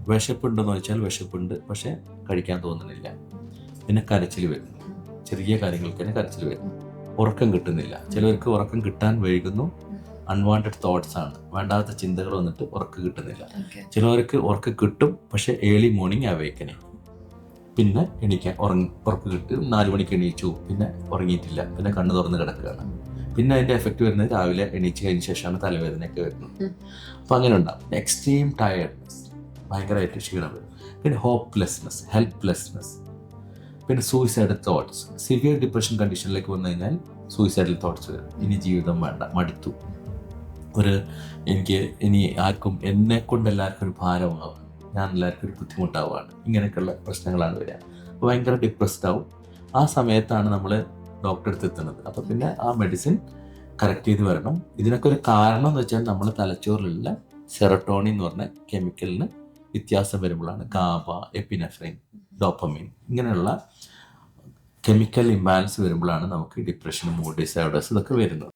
വിശപ്പുണ്ടെന്ന് വെച്ചാൽ വിശപ്പുണ്ട്, പക്ഷെ കഴിക്കാൻ തോന്നുന്നില്ല. പിന്നെ കരച്ചിൽ വരുന്നു, ചെറിയ കാര്യങ്ങൾക്ക് തന്നെ കരച്ചിൽ വരുന്നു. ഉറക്കം കിട്ടുന്നില്ല, ചിലവർക്ക് ഉറക്കം കിട്ടാൻ വൈകുന്നു. അൺവാണ്ടഡ് തോട്ട്സ് ആണ്, വേണ്ടാത്ത ചിന്തകൾ വന്നിട്ട് ഉറക്കം കിട്ടുന്നില്ല. ചിലവർക്ക് ഉറക്കം കിട്ടും, പക്ഷെ ഏർലി മോർണിംഗ് അവേക്കനിങ്. പിന്നെ എണീക്കാൻ ഉറക്കം കിട്ടി 4 മണിക്ക് എണീച്ചു, പിന്നെ ഉറങ്ങിയിട്ടില്ല, പിന്നെ കണ്ണ് തുറന്ന് കിടക്കുകയാണ്. പിന്നെ അതിൻ്റെ എഫക്റ്റ് വരുന്നത് രാവിലെ എണീച്ച് കഴിഞ്ഞ ശേഷമാണ് തലവേദനയൊക്കെ വരുന്നത്. അപ്പം അങ്ങനെ ഉണ്ടാകും. എക്സ്ട്രീം ടയർഡ്നെസ്, ഭയങ്കരമായിട്ട് ക്ഷീണം വരും. പിന്നെ ഹോപ്പ്ലെസ്നെസ്, ഹെൽപ്ലെസ്നെസ്, പിന്നെ സൂയിസൈഡൽ തോട്ട്സ്. സിവിയർ ഡിപ്രഷൻ കണ്ടീഷനിലേക്ക് വന്നു കഴിഞ്ഞാൽ സൂയിസൈഡൽ തോട്ട്സ് വരും. ഇനി ജീവിതം വേണ്ട, മടുത്തു, എനിക്ക് ഇനി ആർക്കും എന്നെ കൊണ്ട് എല്ലാവർക്കും ഒരു ഭാരമാവും, ഞാൻ എല്ലാവർക്കും ഒരു ബുദ്ധിമുട്ടാവുകയാണ്, ഇങ്ങനെയൊക്കെയുള്ള പ്രശ്നങ്ങളാണ് വരിക. അപ്പോൾ ഭയങ്കര ഡിപ്രസ്ഡ് ആവും. ആ സമയത്താണ് നമ്മൾ ഡോക്ടറെ അടുത്ത് എത്തുന്നത്. അപ്പോൾ പിന്നെ ആ മെഡിസിൻ കറക്റ്റ് ചെയ്ത് വരണം. ഇതിനൊക്കെ ഒരു കാരണം എന്ന് വെച്ചാൽ നമ്മൾ തലച്ചോറിലുള്ള സെറട്ടോണിൻ എന്ന് പറഞ്ഞ കെമിക്കലിന് വ്യത്യാസം വരുമ്പോഴാണ് ഗാബ, എപ്പിനെഫ്രിൻ, ഡോപ്പമിൻ ഇങ്ങനെയുള്ള കെമിക്കൽ ഇംബാലൻസ് വരുമ്പോഴാണ് നമുക്ക് ഡിപ്രഷൻ, മൂഡ് ഡിസോർഡേഴ്സ് ഇതൊക്കെ വരുന്നത്.